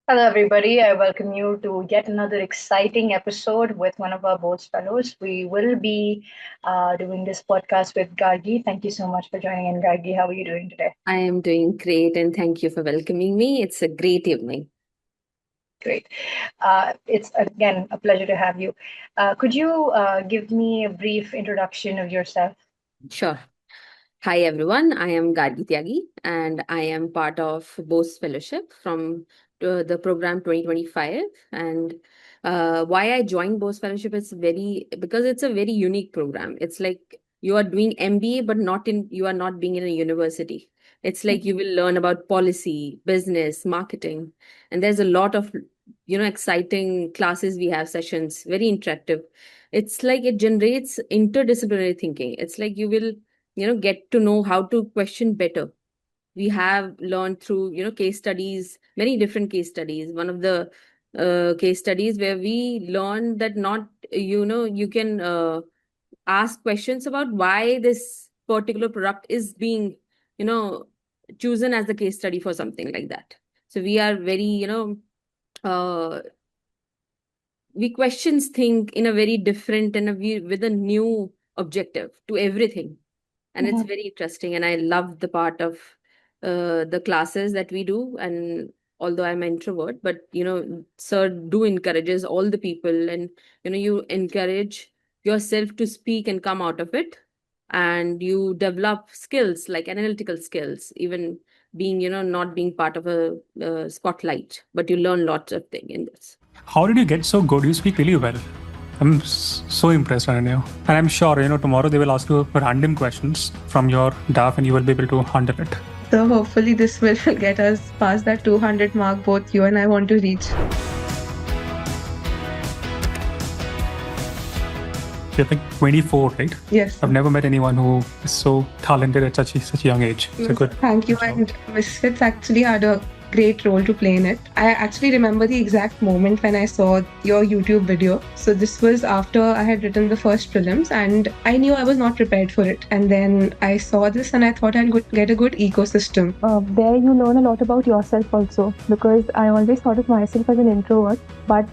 Hello, everybody. I welcome you to yet another exciting episode with one of our Bose Fellows. We will be doing this podcast with Gargi. Thank you so much for joining in, Gargi. How are you doing today? I am doing great and thank you for welcoming me. It's a great evening. Great. It's again a pleasure to have you. Could you give me a brief introduction of yourself? Sure. Hi everyone, I am Gargi Tyagi and I am part of Bose Fellowship from the program 2025. And why I joined Bose Fellowship is because it's a very unique program. It's like you are doing MBA, but you are not being in a university. It's like you will learn about policy, business, marketing, and there's a lot of exciting classes. We have sessions, very interactive. It's like it generates interdisciplinary thinking. It's like you will get to know how to question better. We have learned through case studies, many different case studies. One of the case studies where we learned that not you can ask questions about why this particular product is being you know chosen as the case study for something like that. So we are very uh, we questions think in a very different and with a new objective to everything, and it's Mhm. very interesting, and I love the part of the classes that we do. And although I'm an introvert, but sir do encourages all the people, and you encourage yourself to speak and come out of it, and you develop skills like analytical skills, even being not being part of a spotlight, but you learn lots of things in this. How did you get so good? You speak really well. I'm so impressed, Ananya. And I'm sure, tomorrow they will ask you random questions from your DAF and you will be able to handle it. So hopefully this will get us past that 200 mark both you and I want to reach. You're like 24, right? Yes. I've never met anyone who is so talented at such a young age. So good. Thank you. Good job. And Misfits actually had a great role to play in it. I actually remember the exact moment when I saw your YouTube video. So this was after I had written the first prelims and I knew I was not prepared for it. And then I saw this and I thought I'll get a good ecosystem. There you learn a lot about yourself also, because I always thought of myself as an introvert, but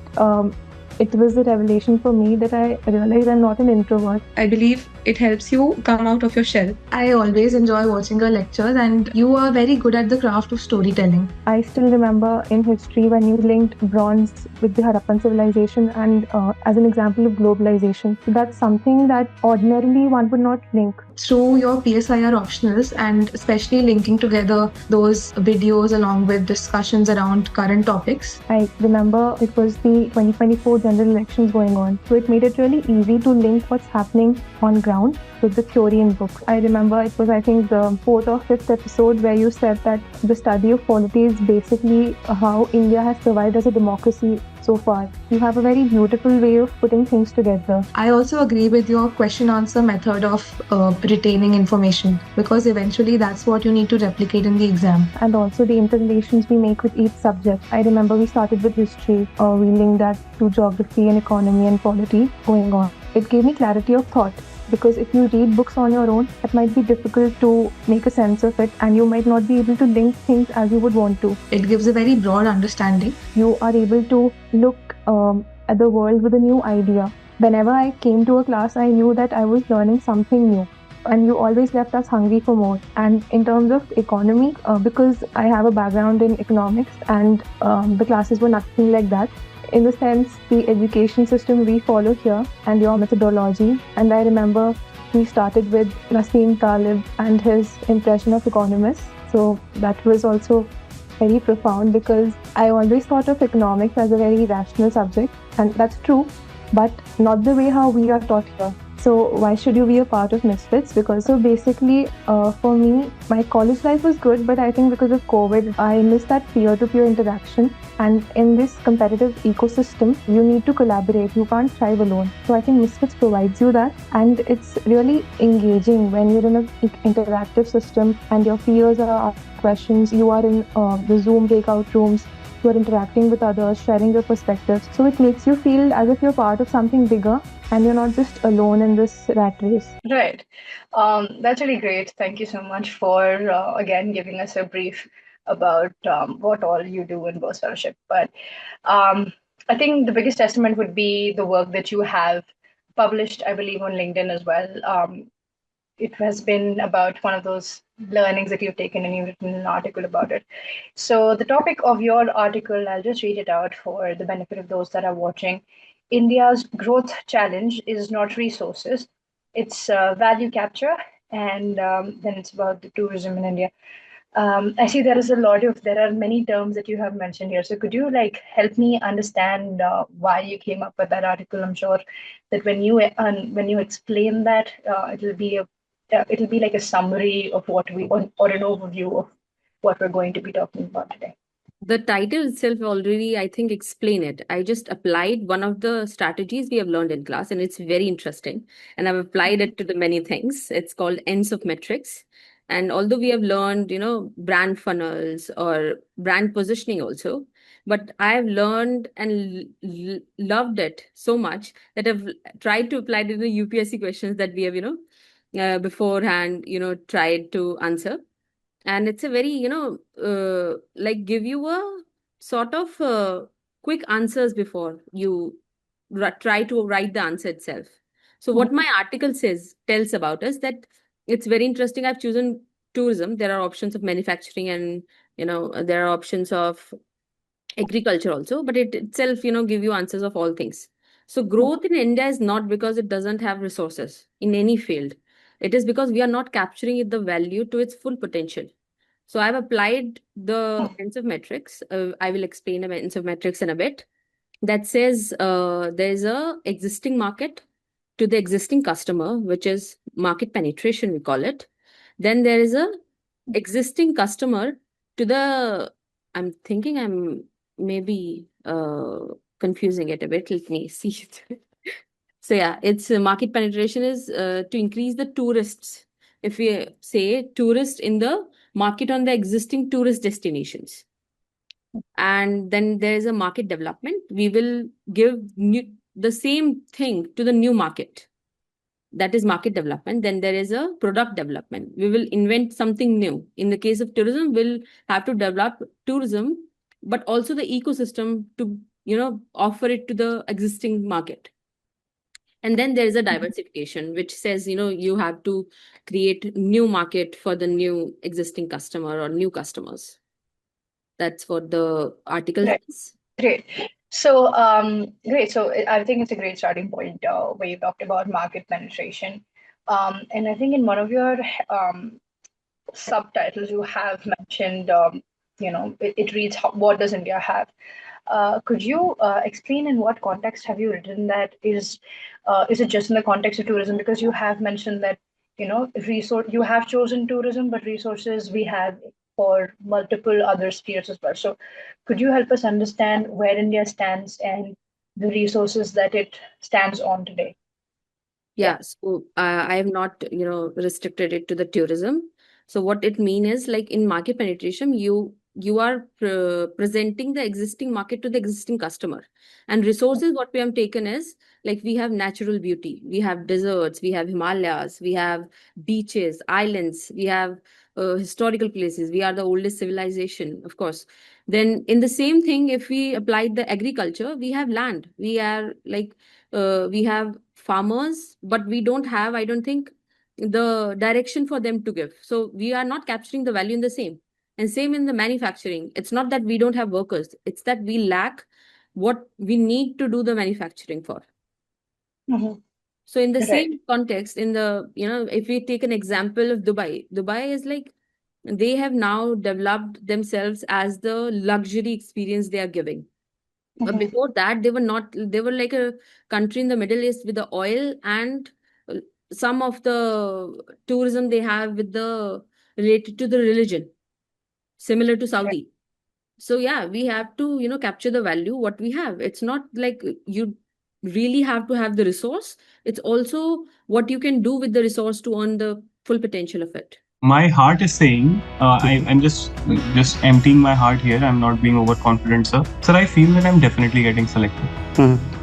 it was a revelation for me that I realized I'm not an introvert. I believe it helps you come out of your shell. I always enjoy watching your lectures and you are very good at the craft of storytelling. I still remember in history when you linked bronze with the Harappan civilization and as an example of globalization. So that's something that ordinarily one would not link. Through your PSIR optionals and especially linking together those videos along with discussions around current topics. I remember it was the 2024 general elections going on. So it made it really easy to link what's happening on ground with the theory in books. I remember it was, I think, the 4th or 5th episode where you said that the study of polity is basically how India has survived as a democracy so far. You have a very beautiful way of putting things together. I also agree with your question answer method of retaining information, because eventually that's what you need to replicate in the exam. And also the interrelations we make with each subject. I remember we started with history, we linked that to geography and economy and polity going on. It gave me clarity of thought, because if you read books on your own, it might be difficult to make a sense of it and you might not be able to link things as you would want to. It gives a very broad understanding. You are able to look at the world with a new idea. Whenever I came to a class, I knew that I was learning something new. And you always left us hungry for more. And in terms of economy, because I have a background in economics and the classes were nothing like that. In the sense, the education system we follow here and your methodology. And I remember we started with Nassim Taleb and his impression of economists. So that was also very profound, because I always thought of economics as a very rational subject, and that's true, but not the way how we are taught here. So why should you be a part of Misfits? Because so basically, for me, my college life was good, but I think because of COVID, I missed that peer-to-peer interaction. And in this competitive ecosystem, you need to collaborate. You can't thrive alone. So I think Misfits provides you that. And it's really engaging when you're in an interactive system and your peers are asking questions. You are in the Zoom breakout rooms. You are interacting with others, sharing your perspectives. So it makes you feel as if you're part of something bigger and you're not just alone in this rat race. Right. That's really great. Thank you so much for, again, giving us a brief about what all you do in Bose Fellowship. But I think the biggest testament would be the work that you have published, I believe, on LinkedIn as well. It has been about one of those learnings that you've taken and you've written an article about it. So the topic of your article, I'll just read it out for the benefit of those that are watching. India's growth challenge is not resources, it's value capture, and then it's about the tourism in India. I see there are many terms that you have mentioned here. So could you help me understand why you came up with that article? I'm sure that when you explain that, it'll be like a summary of what or an overview of what we're going to be talking about today. The title itself already, I think, explain it. I just applied one of the strategies we have learned in class, and it's very interesting. And I've applied it to the many things. It's called Ansoff metrics. And although we have learned, brand funnels or brand positioning also, but I've learned and loved it so much that I've tried to apply it to the UPSC questions that we have, beforehand, tried to answer. And it's a very give you a sort of quick answers before you try to write the answer itself. So what my article tells about is that it's very interesting. I've chosen tourism. There are options of manufacturing, and there are options of agriculture also, but it itself give you answers of all things. So growth in India is not because it doesn't have resources in any field. It is because we are not capturing the value to its full potential. So I've applied the Ansoff metrics. I will explain the Ansoff metrics in a bit. That says there's a existing market to the existing customer, which is market penetration, we call it. Then there is a existing customer to the, I'm thinking I'm maybe confusing it a bit. Let me see it. So yeah, it's market penetration is to increase the tourists. If we say tourists in the market on the existing tourist destinations. And then there is a market development. We will give the same thing to the new market. That is market development. Then there is a product development. We will invent something new. In the case of tourism, we'll have to develop tourism, but also the ecosystem to, offer it to the existing market. And then there is a diversification, which says, you have to create new market for the new existing customer or new customers. That's what the article is. Great. So, great. So I think it's a great starting point where you talked about market penetration. And I think in one of your subtitles, you have mentioned, it reads, what does India have? Could you explain in what context have you written that? Is it just in the context of tourism? Because you have mentioned that, you have chosen tourism, but resources we have for multiple other spheres as well. So could you help us understand where India stands and the resources that it stands on today? Yeah, so I have not, restricted it to the tourism. So what it means is like in market penetration, you are presenting the existing market to the existing customer. And resources, what we have taken is like we have natural beauty, we have deserts, we have Himalayas, we have beaches, islands, we have historical places. We are the oldest civilization, of course. Then in the same thing, if we applied the agriculture, we have land. We are we have farmers, but we don't have, I don't think, the direction for them to give. So we are not capturing the value in the same. And same in the manufacturing. It's not that we don't have workers. It's that we lack what we need to do the manufacturing for. So in the same context, in the, if we take an example of Dubai is like, they have now developed themselves as the luxury experience they are giving. But before that, they were like a country in the Middle East with the oil and some of the tourism they have related to the religion, similar to Saudi. So yeah, we have to, capture the value, what we have. It's not like you really have to have the resource. It's also what you can do with the resource to earn the full potential of it. My heart is saying, I'm just emptying my heart here. I'm not being overconfident, sir. Sir, I feel that I'm definitely getting selected.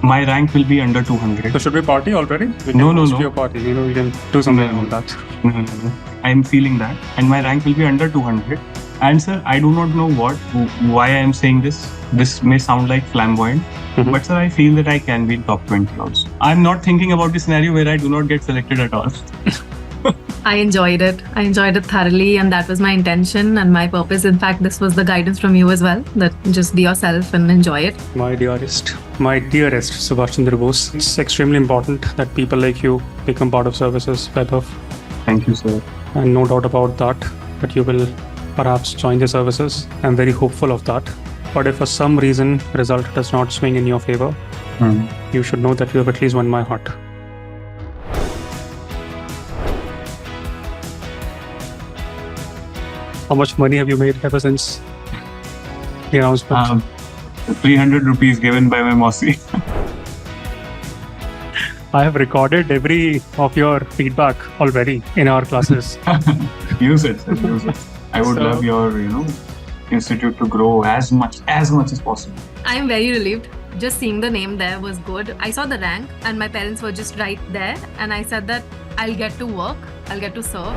My rank will be under 200. So should we party already? No. Your party. We can do something about that. No. I'm feeling that. And my rank will be under 200. And sir, I do not know why I am saying this. This may sound like flamboyant, but sir, I feel that I can be in top 20 also. I'm not thinking about the scenario where I do not get selected at all. I enjoyed it. I enjoyed it thoroughly, and that was my intention and my purpose. In fact, this was the guidance from you as well, that just be yourself and enjoy it. My dearest Subhash Chandra Bose, it's extremely important that people like you become part of services, Vaibhav. Thank you, sir. And no doubt about that you will perhaps join the services. I'm very hopeful of that. But if for some reason result does not swing in your favor, you should know that you have at least won my heart. How much money have you made ever since the announcement? 300 rupees given by my Mossy. I have recorded every of your feedback already in our classes. Use it, sir. Use it. I would love your, institute to grow as much as possible. I am very relieved. Just seeing the name there was good. I saw the rank and my parents were just right there, and I said that I'll get to work, I'll get to serve.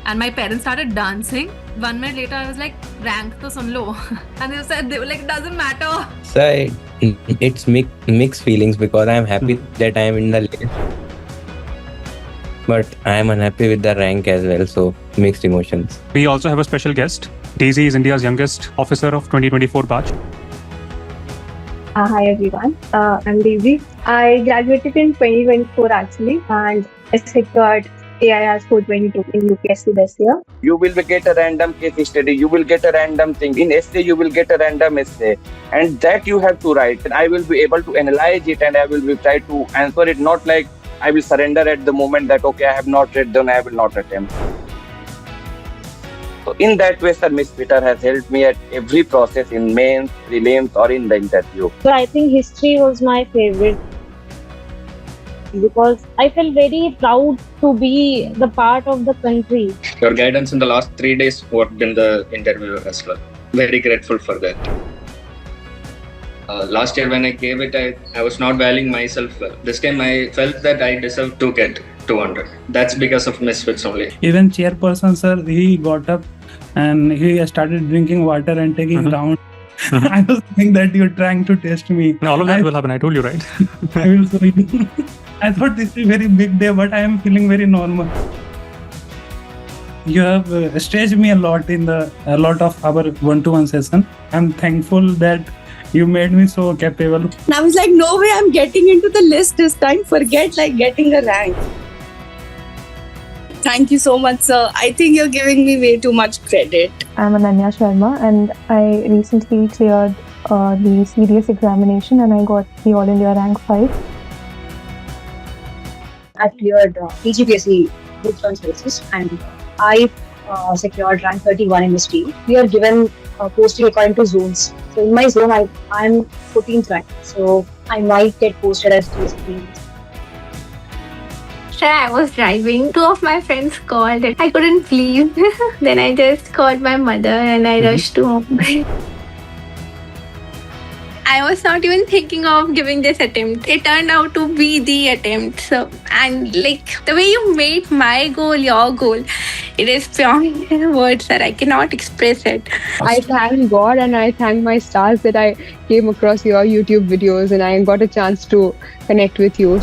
And my parents started dancing. 1 minute later, I was like, rank to sun lo. And they were like, it doesn't matter. So it's mixed feelings, because I'm happy that I'm in the list. But I'm unhappy with the rank as well, so mixed emotions. We also have a special guest. Daisy is India's youngest officer of 2024 batch. Hi everyone, I'm Daisy. I graduated in 2024 actually, and I secured AIR 422 in UPSC this year. You will get a random case study, you will get a random thing. In essay, you will get a random essay. And that you have to write. And I will be able to analyze it, and I will be try to answer it, not like I will surrender at the moment that, okay, I have not read, then I will not attempt. So in that way, Sir, Miss Peter has helped me at every process in mains, prelims, or in the interview. So I think history was my favorite, because I felt very proud to be the part of the country. Your guidance in the last 3 days worked in the interview as well. Very grateful for that. Last year when I gave it, I was not valuing myself well. This time I felt that I deserve to get 200. That's because of misfits only. Even chairperson, sir, he got up and he started drinking water and taking round. I was thinking that you're trying to test me. No, all of that will happen. I told you, right? I will show you. I thought this is a very big day, but I am feeling very normal. You have stretched me a lot in a lot of our one-to-one session. I'm thankful that you made me so capable. And I was like, no way I'm getting into the list this time. Forget like getting a rank. Thank you so much, sir. I think you're giving me way too much credit. I'm Ananya Sharma, and I recently cleared the serious examination, and I got the All India rank 5. I cleared TGPSC Group 1 services, and I secured rank 31 in the stream. We are given posting according to zones. So in my zone, I'm 14th rank. So I might get posted as TSP. I was driving. 2 of my friends called. I couldn't leave. Then I just called my mother and I rushed to home. I was not even thinking of giving this attempt. It turned out to be the attempt. So, and like the way you made my goal your goal, it is beyond words that I cannot express it. I thank God and I thank my stars that I came across your YouTube videos and I got a chance to connect with you.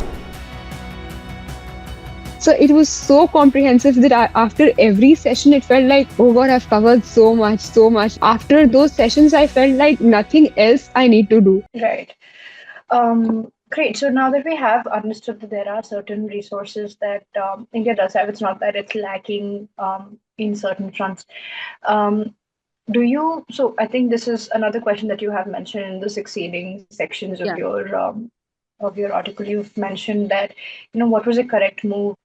So it was so comprehensive that after every session, it felt like, oh God, I've covered so much. After those sessions, I felt like nothing else I need to do. Right. Great. So now that we have understood that there are certain resources that India does have, it's not that it's lacking in certain fronts. So I think this is another question that you have mentioned in the succeeding sections of your article. You've mentioned that, what was a correct move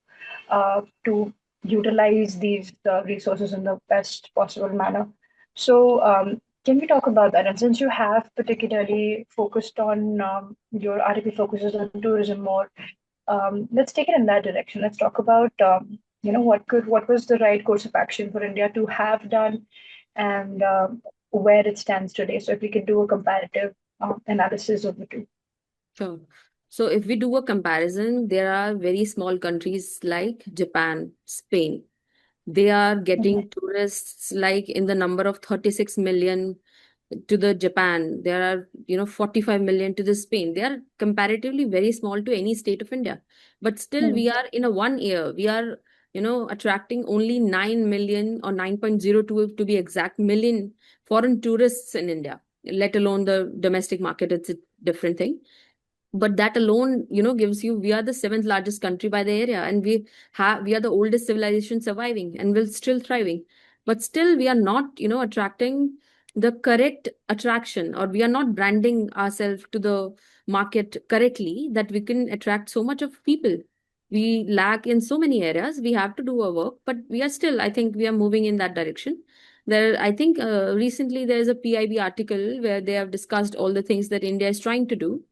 to utilize these resources in the best possible manner. So can we talk about that? And since you have particularly focused on your article focuses on tourism more, let's take it in that direction. Let's talk about what was the right course of action for India to have done and where it stands today. So if we could do a comparative analysis of the two. Sure. So if we do a comparison, there are very small countries like Japan, Spain, They are getting tourists like in the number of 36 million to the Japan. There are, 45 million to the Spain. They are comparatively very small to any state of India. But still, we are in a 1 year, we are, attracting only 9 million or 9.02 to be exact million foreign tourists in India, let alone the domestic market. It's a different thing. But that alone, gives you, we are the seventh largest country by the area, and we are the oldest civilization surviving and will still thriving. But still we are not, attracting the correct attraction, or we are not branding ourselves to the market correctly, that we can attract so much of people. We lack in so many areas. We have to do our work, but we are still, I think we are moving in that direction. There, I think recently there is a PIB article where they have discussed all the things that India is trying to do.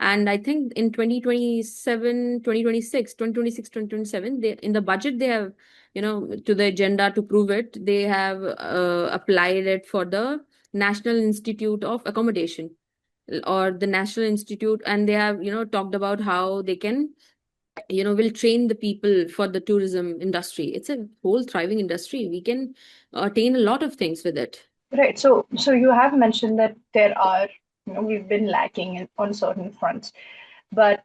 And I think in 2027, 2026, 2026, 2027, they, in the budget, they have, to the agenda to prove it, they have applied it for the National Institute of Accommodation or the National Institute. And they have, talked about how they can, will train the people for the tourism industry. It's a whole thriving industry. We can attain a lot of things with it. Right. So you have mentioned that there are, we've been lacking on certain fronts, but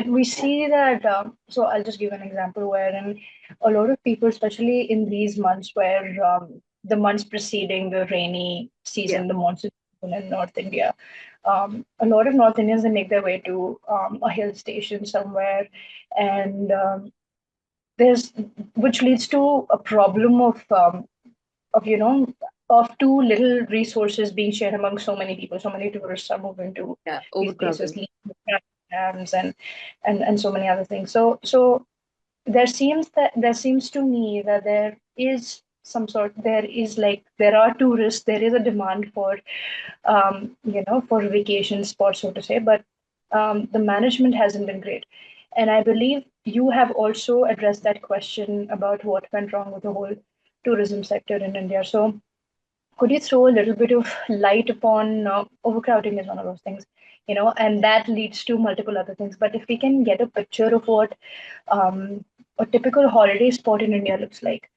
we see that. So I'll just give an example wherein a lot of people, especially in these months where the months preceding the rainy season, the monsoon season in North India, a lot of North Indians, they make their way to a hill station somewhere, and there's which leads to a problem of of too little resources being shared among so many people. So many tourists are moving to these places, programs and so many other things. So there seems to me that there is there are tourists, there is a demand for for vacation spots, so to say, but the management hasn't been great. And I believe you have also addressed that question about what went wrong with the whole tourism sector in India. So could you throw a little bit of light upon overcrowding is one of those things, and that leads to multiple other things. But if we can get a picture of what a typical holiday spot in India looks like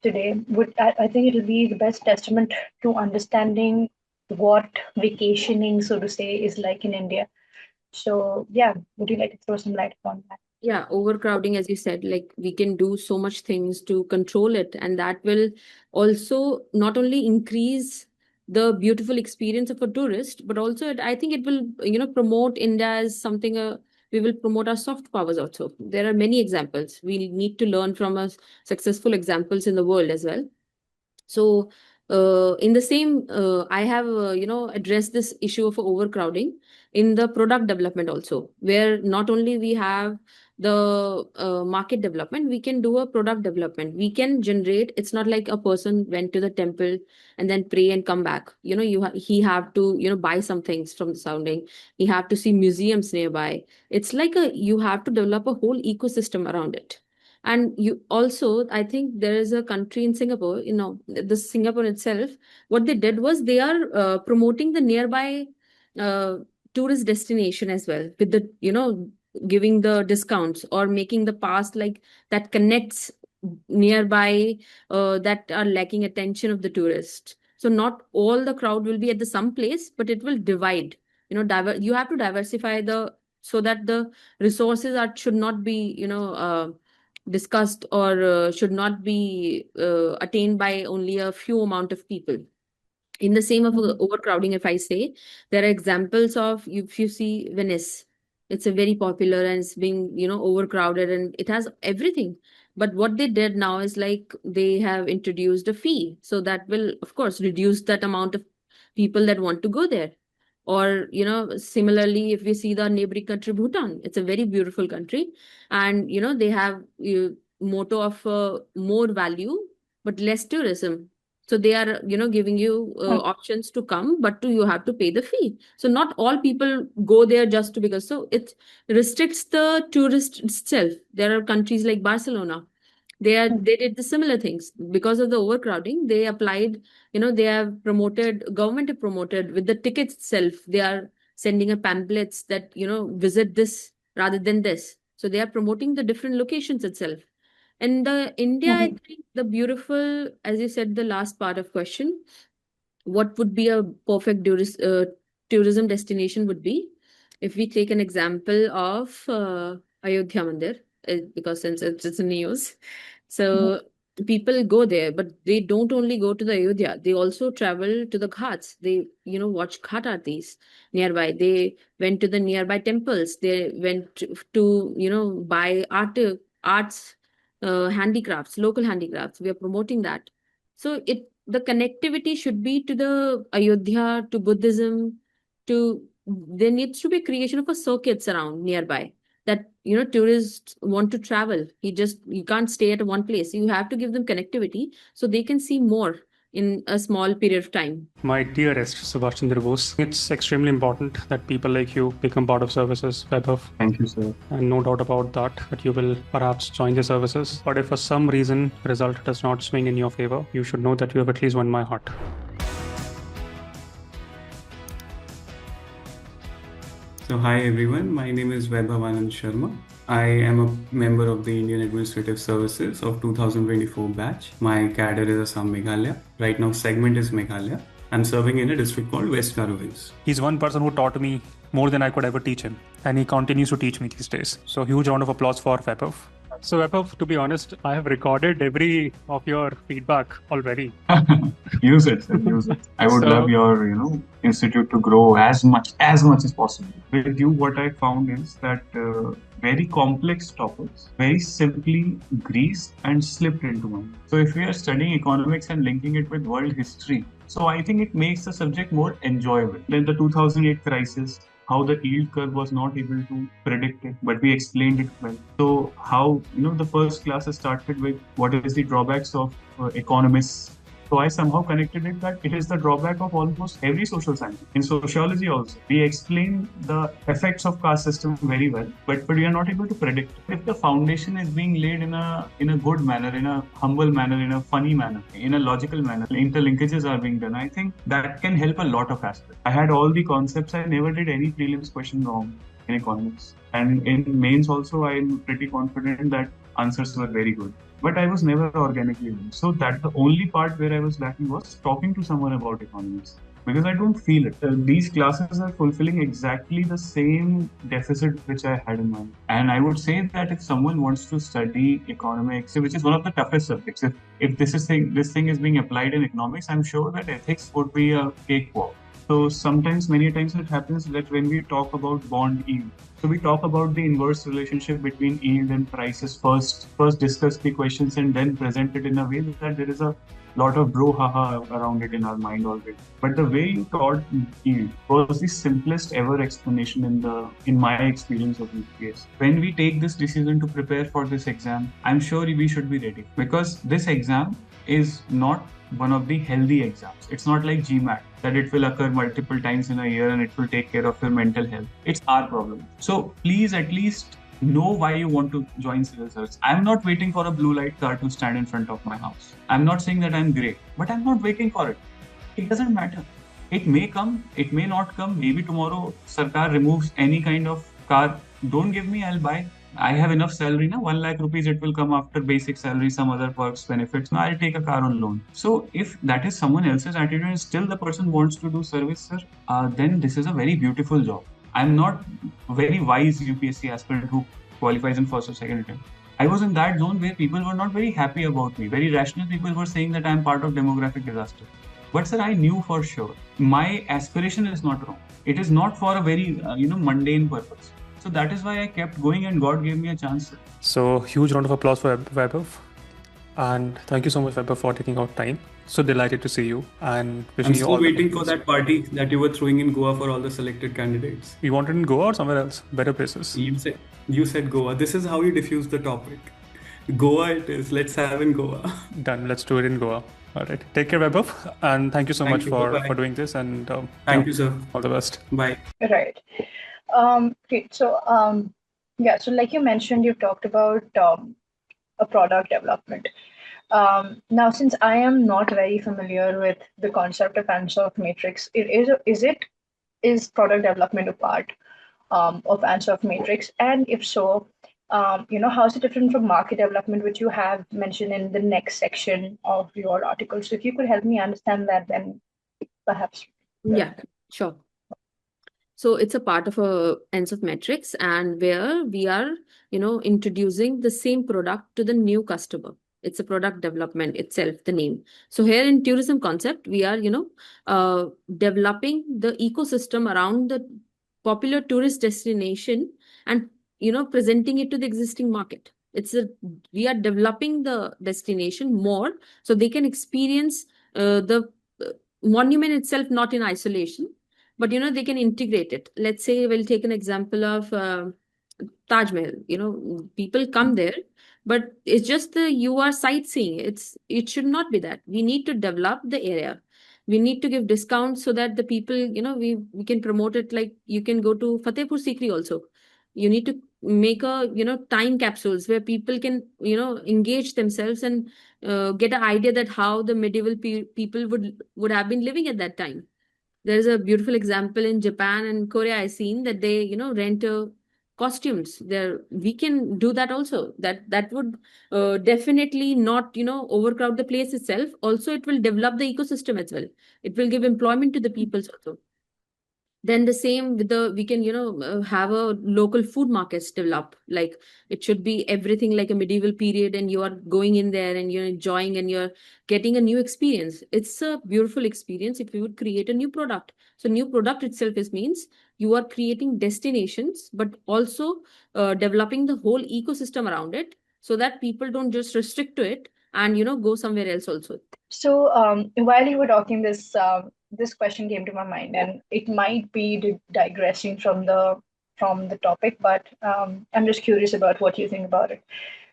today, I think it'll be the best testament to understanding what vacationing, so to say, is like in India. So yeah, would you like to throw some light upon that? Yeah, overcrowding, as you said, like we can do so much things to control it, and that will also not only increase the beautiful experience of a tourist, but also I think it will, promote India as something. We will promote our soft powers also. There are many examples. We need to learn from us successful examples in the world as well. So in the same, I have, addressed this issue of overcrowding in the product development also, where not only we have the market development, we can do a product development. We can generate, it's not like a person went to the temple and then pray and come back. He have to, buy some things from the surrounding. He have to see museums nearby. It's like you have to develop a whole ecosystem around it. And you also, I think there is a country in Singapore, the Singapore itself, what they did was they are promoting the nearby tourist destination as well, with the, giving the discounts or making the pass like that connects nearby that are lacking attention of the tourist. So not all the crowd will be at the some place, but it will divide. You have to diversify so that the resources should not be, discussed or should not be attained by only a few amount of people. In the same of overcrowding, if I say, there are examples of, if you see Venice, it's a very popular and it's being, overcrowded and it has everything. But what they did now is like they have introduced a fee. So that will, of course, reduce that amount of people that want to go there. Or, similarly, if we see the neighboring country, Bhutan, it's a very beautiful country. And, they have motto of more value, but less tourism. So they are, giving you options to come, but you have to pay the fee. So not all people go there just to because. So it restricts the tourist itself. There are countries like Barcelona. They did the similar things because of the overcrowding. They applied, they have promoted, government have promoted with the tickets itself. They are sending a pamphlets that, visit this rather than this. So they are promoting the different locations itself. And the India, I Mhm. think the beautiful, as you said, the last part of question, what would be a perfect tourism destination would be if we take an example of Ayodhya Mandir, because since it's in news, so people go there, but they don't only go to the Ayodhya, they also travel to the ghats. They, watch ghat aartis nearby. They went to the nearby temples. They went to buy arts, handicrafts, local handicrafts. We are promoting that. So the connectivity should be to the Ayodhya, to Buddhism, to there needs to be creation of a circuits around nearby that tourists want to travel. You can't stay at one place. You have to give them connectivity so they can see more in a small period of time. My dearest Subhash Chandra Bose, it's extremely important that people like you become part of services, Vaibhav. Thank you, sir. And no doubt about that you will perhaps join the services. But if for some reason result does not swing in your favor, you should know that you have at least won my heart. So hi everyone, my name is Vaibhav Anand Sharma. I am a member of the Indian Administrative Services of 2024 batch. My cadre is Assam Meghalaya. Right now segment is Meghalaya. I'm serving in a district called West Garo Hills. He's one person who taught me more than I could ever teach him, and he continues to teach me these days. So huge round of applause for Vaibhav. So Vaibhav, to be honest, I have recorded every of your feedback already. Use it, sir. Use it. I would love your, institute to grow as much as possible. With you, what I found is that very complex topics very simply greased and slipped into one. So if we are studying economics and linking it with world history, so I think it makes the subject more enjoyable. Then the 2008 crisis, how the yield curve was not able to predict it, but we explained it well. So how, the first class has started with what is the drawbacks of economists. So I somehow connected it that it is the drawback of almost every social science. In sociology also, we explain the effects of caste system very well, but we are not able to predict. If the foundation is being laid in a good manner, in a humble manner, in a funny manner, in a logical manner, interlinkages are being done, I think that can help a lot of aspects. I had all the concepts. I never did any prelims question wrong in economics. And in mains also, I'm pretty confident that answers were very good. But I was never organically doing. So that the only part where I was lacking was talking to someone about economics. Because I don't feel it. These classes are fulfilling exactly the same deficit which I had in mind. And I would say that if someone wants to study economics, which is one of the toughest subjects, if this thing is being applied in economics, I'm sure that ethics would be a cakewalk. So many times it happens that when we talk about bond yield, so we talk about the inverse relationship between yield and prices first discuss the questions and then present it in a way that there is a lot of brouhaha around it in our mind already. But the way you taught yield was the simplest ever explanation in my experience of UPS. When we take this decision to prepare for this exam, I'm sure we should be ready because this exam is not one of the healthy exams. It's not like GMAT that it will occur multiple times in a year and it will take care of your mental health. It's our problem. So please at least know why you want to join civil service. I'm not waiting for a blue light car to stand in front of my house. I'm not saying that I'm great, but I'm not waiting for it. It doesn't matter. It may come, it may not come. Maybe tomorrow Sarkar removes any kind of car. Don't give me, I'll buy. I have enough salary now, 1 lakh rupees, it will come after basic salary, some other perks, benefits. Now I'll take a car on loan. So if that is someone else's attitude and still the person wants to do service, sir, then this is a very beautiful job. I'm not a very wise UPSC aspirant who qualifies in first or second attempt. I was in that zone where people were not very happy about me. Very rational people were saying that I'm part of demographic disaster. But sir, I knew for sure my aspiration is not wrong. It is not for a very mundane purpose. So that is why I kept going and God gave me a chance. So huge round of applause for Vaibhav. And thank you so much, Vaibhav, for taking out time. So delighted to see you and wishing you all I'm still waiting for that party that you were throwing in Goa for all the selected candidates. You wanted in Goa or somewhere else? Better places? You said Goa. This is how you diffuse the topic. Goa it is. Let's have in Goa. Done. Let's do it in Goa. All right. Take care, Vaibhav. And thank you so much for doing this. And thank you, sir. All the best. Bye. Right. Great. So, so like you mentioned, you talked about a product development. Now, since I am not very familiar with the concept of Ansoff matrix, is product development a part of Ansoff matrix? And if so, how is it different from market development, which you have mentioned in the next section of your article? So if you could help me understand that, then perhaps. Yeah, sure. So it's a part of a Ansoff metrics, and where we are, introducing the same product to the new customer. It's a product development itself, the name. So here in tourism concept, we are, developing the ecosystem around the popular tourist destination and, presenting it to the existing market. We are developing the destination more so they can experience the monument itself, not in isolation, but they can integrate it. Let's say we'll take an example of Taj Mahal. People come there, but it's just you are sightseeing. It should not be that. We need to develop the area. We need to give discounts so that the people, we can promote it. Like you can go to Fatehpur Sikri also. You need to make a time capsules where people can engage themselves and get an idea that how the medieval people would have been living at that time. There is a beautiful example in Japan and Korea. I've seen that they, rent costumes there. We can do that also. That would definitely not, overcrowd the place itself. Also, it will develop the ecosystem as well. It will give employment to the peoples also. Then the same with we can, have a local food markets develop. Like it should be everything like a medieval period, and you are going in there and you're enjoying and you're getting a new experience. It's a beautiful experience if you would create a new product. So new product itself means you are creating destinations, but also developing the whole ecosystem around it so that people don't just restrict to it and, go somewhere else also. So while you were talking, this question came to my mind, and it might be digressing from the topic, but I'm just curious about what you think about it.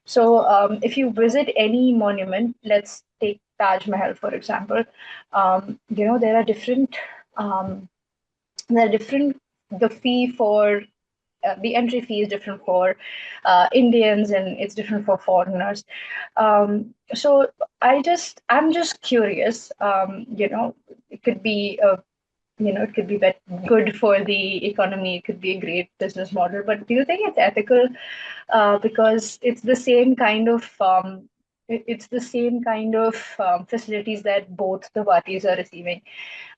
So if you visit any monument, let's take Taj Mahal for example, there are different the fee for the entry fee is different for Indians, and it's different for foreigners. So I'm just curious. It could be it could be good for the economy. It could be a great business model. But do you think it's ethical? Because it's the same kind of facilities that both the parties are receiving.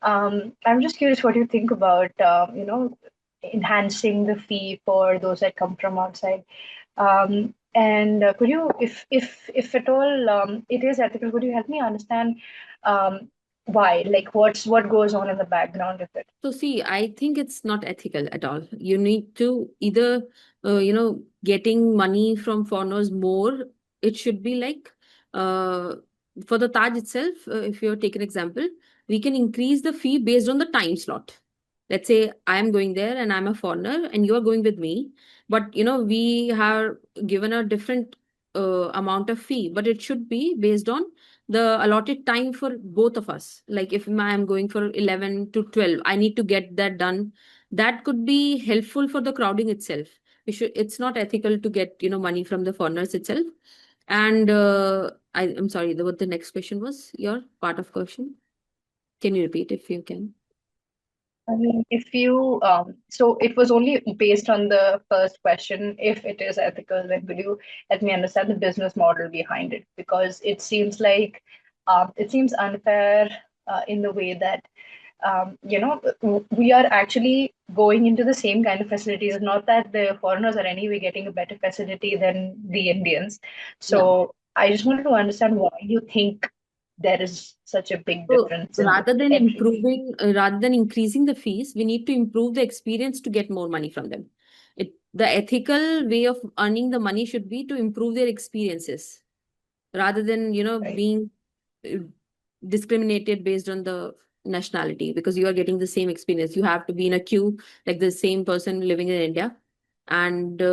I'm just curious what you think about enhancing the fee for those that come from outside. And could you, if at all it is ethical, could you help me understand why? Like what goes on in the background of it? So see, I think it's not ethical at all. You need to either, getting money from foreigners more. It should be like, for the Taj itself, if you take an example, we can increase the fee based on the time slot. Let's say I'm going there and I'm a foreigner and you are going with me, but we have given a different amount of fee, but it should be based on the allotted time for both of us. Like if I'm going for 11 to 12, I need to get that done. That could be helpful for the crowding itself. It's not ethical to get money from the foreigners itself. And I'm sorry, what the next question was, your part of question? Can you repeat if you can? I mean, if you, so it was only based on the first question, if it is ethical, then could you help me understand the business model behind it? Because it seems like, it seems unfair in the way that, we are actually going into the same kind of facilities. Not that the foreigners are anyway getting a better facility than the Indians. So I just wanted to understand why you think there is such a big difference. So rather than increasing the fees, we need to improve the experience to get more money from them. The ethical way of earning the money should be to improve their experiences, rather than being discriminated based on the nationality, because you are getting the same experience. You have to be in a queue like the same person living in India, and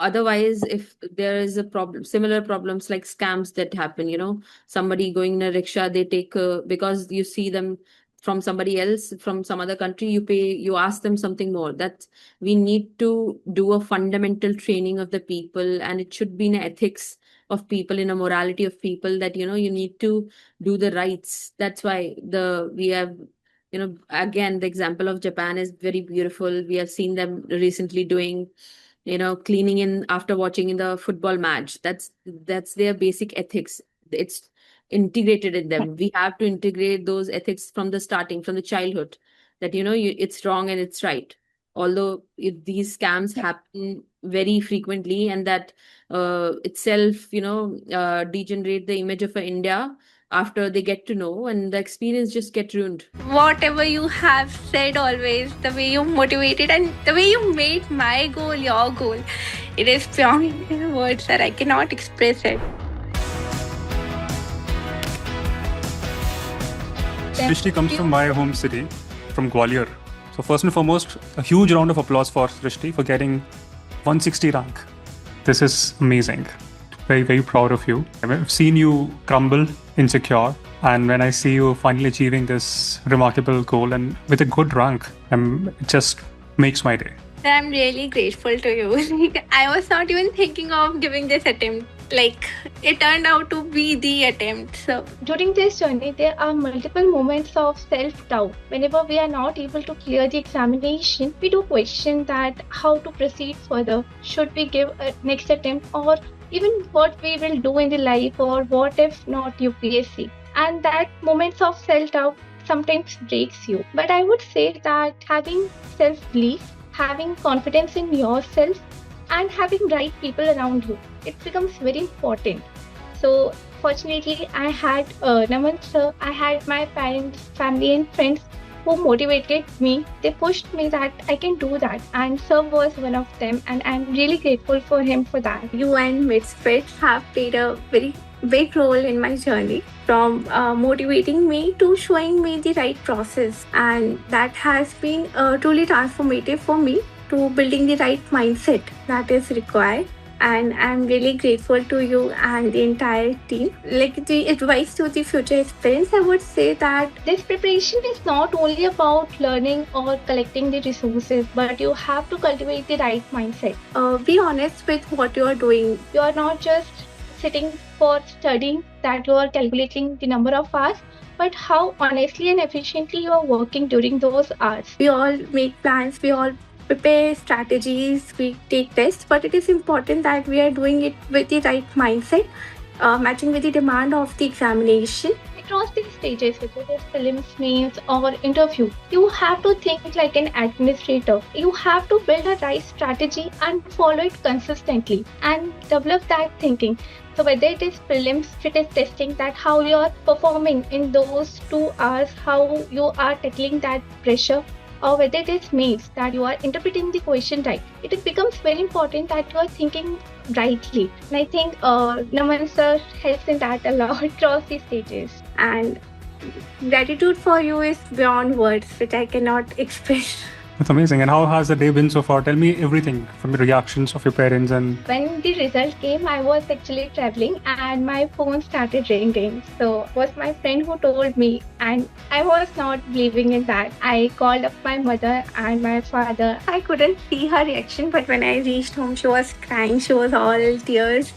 otherwise, if there is a problem, similar problems like scams that happen, somebody going in a rickshaw, they take, because you see them from somebody else, from some other country, you ask them something more. That we need to do a fundamental training of the people, and it should be in ethics of people, in a morality of people, that, you need to do the rights. That's why we have, again, the example of Japan is very beautiful. We have seen them recently doing cleaning in after watching in the football match. That's their basic ethics. It's integrated in them. We have to integrate those ethics from the starting, from the childhood, that it's wrong and it's right. Although if these scams happen very frequently, and that itself degenerate the image of India after they get to know, and the experience just get ruined. Whatever you have said, always the way you motivated and the way you made my goal your goal, it is beyond words that I cannot express it. Srishti comes from my home city, from Gwalior. So first and foremost, a huge round of applause for Srishti for getting 160 rank. This is amazing. Very, very proud of you. I've seen you crumble, insecure, and when I see you finally achieving this remarkable goal and with a good rank, it just makes my day. I'm really grateful to you. I was not even thinking of giving this attempt. It turned out to be the attempt. So during this journey, there are multiple moments of self-doubt. Whenever we are not able to clear the examination, we do question that how to proceed further. Should we give a next attempt, or even what we will do in the life, or what if not UPSC? And that moments of self-doubt sometimes breaks you. But I would say that having self-belief, having confidence in yourself, and having right people around you, it becomes very important. So fortunately, I had Naman sir, I had my parents, family and friends who motivated me. They pushed me that I can do that, and sir was one of them, and I'm really grateful for him for that. You and Misfit have played a very big role in my journey, from motivating me to showing me the right process, and that has been truly transformative for me to building the right mindset that is required. And I'm really grateful to you and the entire team. The advice to the future aspirants, I would say that this preparation is not only about learning or collecting the resources, but you have to cultivate the right mindset. Be honest with what you are doing. You are not just sitting for studying, that you are calculating the number of hours, but how honestly and efficiently you are working during those hours. We all make plans, we all prepare strategies, we take tests, but it is important that we are doing it with the right mindset, matching with the demand of the examination. Across the stages, whether it is prelims, mains, or interview, you have to think like an administrator. You have to build a right strategy and follow it consistently and develop that thinking. So whether it is prelims, it is testing that how you are performing in those 2 hours, how you are tackling that pressure, or whether it is mains, that you are interpreting the question right. It becomes very important that you are thinking rightly. And I think Naman sir helps in that a lot across the stages. And gratitude for you is beyond words, which I cannot express. That's amazing. And how has the day been so far? Tell me everything from the reactions of your parents. And when the result came, I was actually traveling and my phone started ringing. So it was my friend who told me, and I was not believing in that. I called up my mother and my father. I couldn't see her reaction, but when I reached home, she was crying. She was all tears.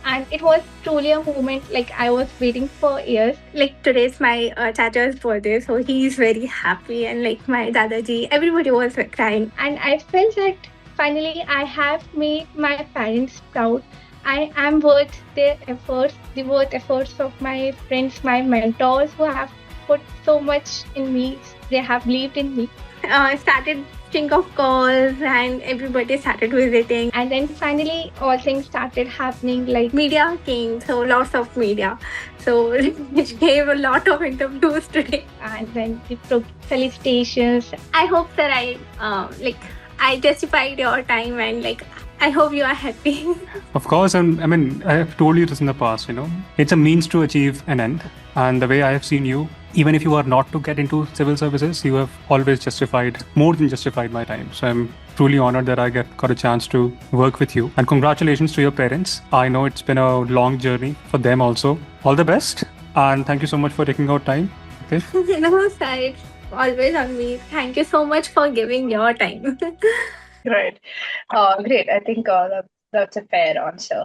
And it was truly a moment I was waiting for years. Today's my Chacha's birthday, so he's very happy, and my Dadaji, everybody was crying. And I felt that finally I have made my parents proud. I am worth their efforts, the worth efforts of my friends, my mentors who have put so much in me. They have believed in me. Started string of calls and everybody started visiting, and then finally all things started happening. Media came, so lots of media, so it gave a lot of interviews today, and then the felicitations. I hope that I justified your time, and I hope you are happy. Of course, and I mean, I have told you this in the past, it's a means to achieve an end. And the way I have seen you, even if you are not to get into civil services, you have always more than justified my time. So I'm truly honored that I got a chance to work with you. And congratulations to your parents. I know it's been a long journey for them also. All the best. And thank you so much for taking out time. Okay. No, sir, it's always on me. Thank you so much for giving your time. Right. Great. I think that's a fair answer.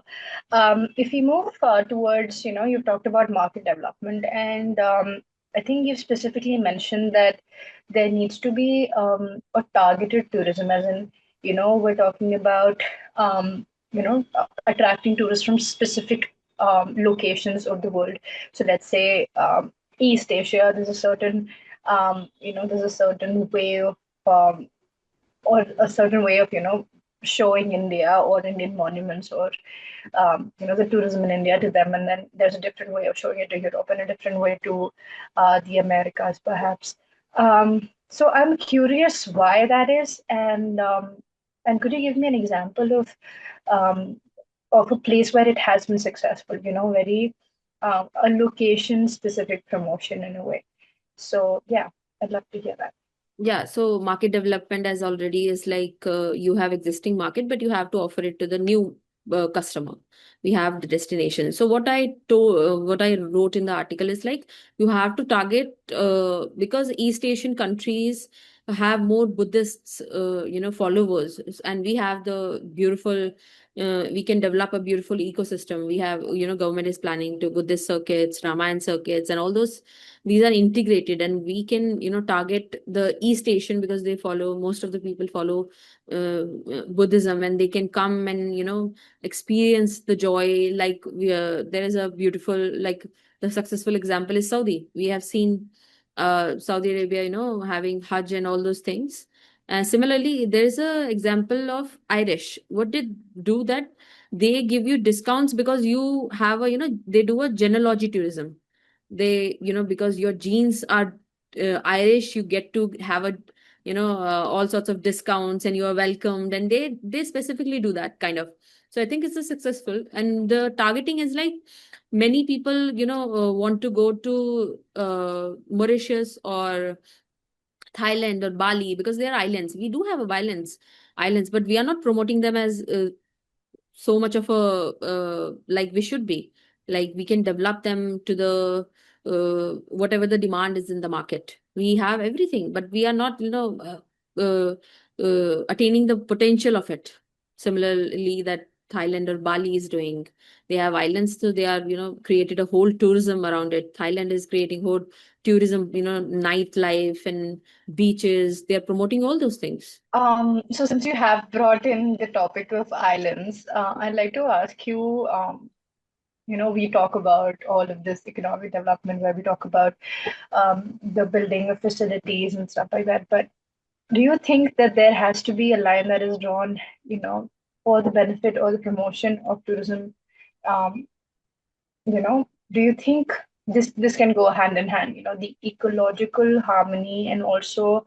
If we move towards, you've talked about market development, and I think you specifically mentioned that there needs to be a targeted tourism, as in, we're talking about, attracting tourists from specific locations of the world. So let's say East Asia, there's a certain, there's a certain way of, or a certain way of, showing India or Indian monuments or, the tourism in India to them. And then there's a different way of showing it to Europe and a different way to the Americas, perhaps. So I'm curious why that is, and could you give me an example of a place where it has been successful? Very a location specific promotion in a way. So yeah, I'd love to hear that. Yeah, so market development as already is like you have existing market, but you have to offer it to the new customer. We have the destination. So what I wrote in the article is like you have to target because East Asian countries have more Buddhists, followers, and we have the beautiful. We can develop a beautiful ecosystem. We have, government is planning to Buddhist circuits, Ramayan circuits, and all those. These are integrated, and we can, target the East Asian because most of the people follow Buddhism, and they can come and, experience the joy. Like there is a beautiful, like the successful example is Saudi. We have seen Saudi Arabia, having Hajj and all those things. Similarly, there is a example of Irish. What did do that? They give you discounts because you have they do a genealogy tourism. They, because your genes are Irish, you get to have all sorts of discounts and you are welcomed, and they specifically do that kind of. So I think it's a successful, and the targeting is like many people want to go to Mauritius or Thailand or Bali because they are islands. We do have islands, but we are not promoting them as so much of a like we should be. Like we can develop them to the whatever the demand is in the market. We have everything, but we are not, attaining the potential of it. Similarly, that Thailand or Bali is doing. They have islands, so they are, created a whole tourism around it. Thailand is creating whole tourism, nightlife and beaches. They are promoting all those things. So since you have brought in the topic of islands, I'd like to ask you, we talk about all of this economic development where we talk about the building of facilities and stuff like that. But do you think that there has to be a line that is drawn, for the benefit or the promotion of tourism? Do you think this can go hand in hand? The ecological harmony and also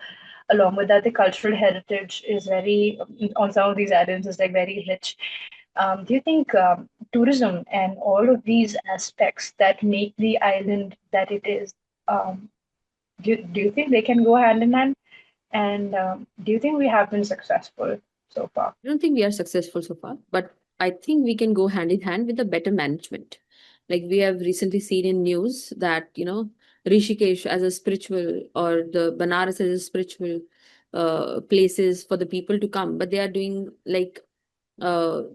along with that, the cultural heritage is very on some of these islands is like very rich. Do you think tourism and all of these aspects that make the island that it is, do you think they can go hand in hand? And do you think we have been successful so far? I don't think we are successful so far, but I think we can go hand in hand with a better management. Like we have recently seen in news that, Rishikesh as a spiritual or the Banaras as a spiritual places for the people to come, but they are doing like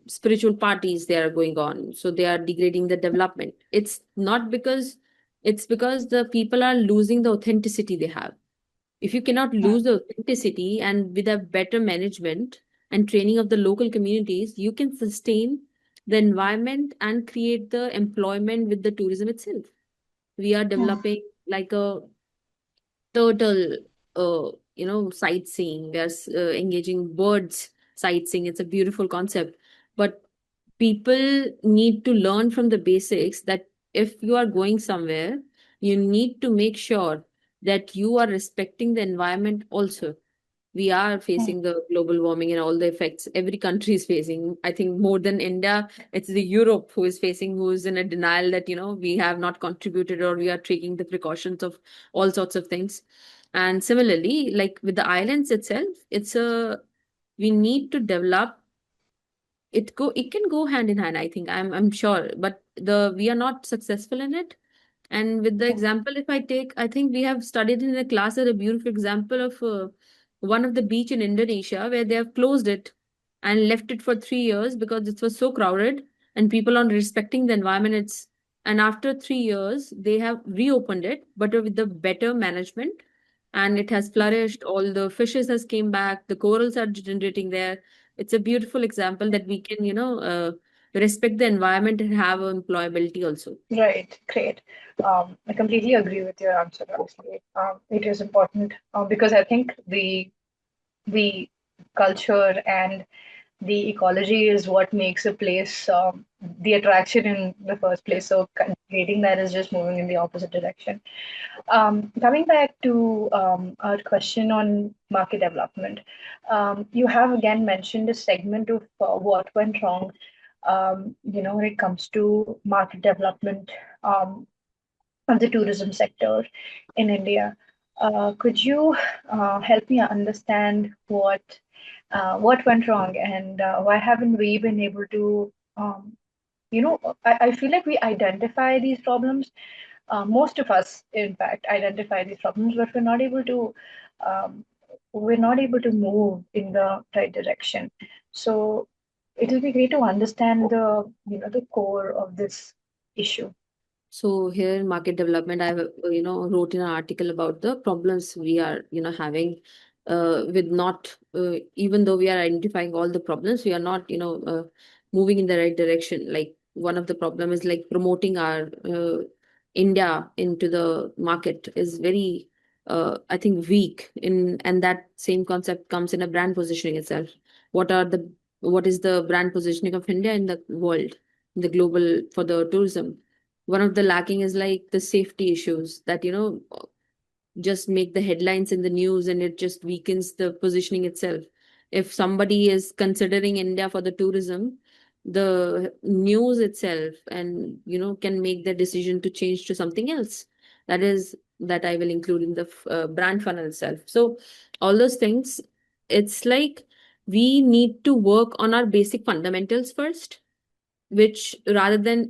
spiritual parties they are going on. So they are degrading the development. It's because the people are losing the authenticity they have. If you cannot lose the authenticity and with a better management and training of the local communities, you can sustain the environment and create the employment with the tourism itself. We are developing like a turtle, sightseeing. We are engaging birds sightseeing. It's a beautiful concept, but people need to learn from the basics that if you are going somewhere, you need to make sure that you are respecting the environment also. We are facing the global warming and all the effects every country is facing. I think more than India, it's the Europe who's in a denial that, we have not contributed or we are taking the precautions of all sorts of things. And similarly, like with the islands itself, we need to develop it can go hand in hand, I think. I'm sure, but we are not successful in it. And with the example, if I take, I think we have studied in a class a beautiful example of one of the beach in Indonesia where they have closed it and left it for 3 years because it was so crowded and people aren't respecting the environment. And after 3 years, they have reopened it, but with the better management and it has flourished. All the fishes has came back, the corals are generating there. It's a beautiful example that we can, respect the environment and have employability also. Right, great. I completely agree with your answer, honestly. It is important because I think the culture and the ecology is what makes a place the attraction in the first place. So creating that is just moving in the opposite direction. Coming back to our question on market development, you have again mentioned a segment of what went wrong. When it comes to market development of the tourism sector in India. Could you help me understand what went wrong and why haven't we been able to, I feel like we identify these problems. Most of us, in fact, identify these problems, but um, we're not able to move in the right direction. So it will be great to understand the core of this issue. So here in market development, I wrote in an article about the problems we are having with not even though we are identifying all the problems, we are not moving in the right direction. Like one of the problem is like promoting our India into the market is very I think weak in, and that same concept comes in a brand positioning itself. What is the brand positioning of India in the world, in the global for the tourism? One of the lacking is like the safety issues that just make the headlines in the news, and it just weakens the positioning itself. If somebody is considering India for the tourism, the news itself and can make the decision to change to something else. That I will include in the brand funnel itself. So all those things, it's like we need to work on our basic fundamentals first, which rather than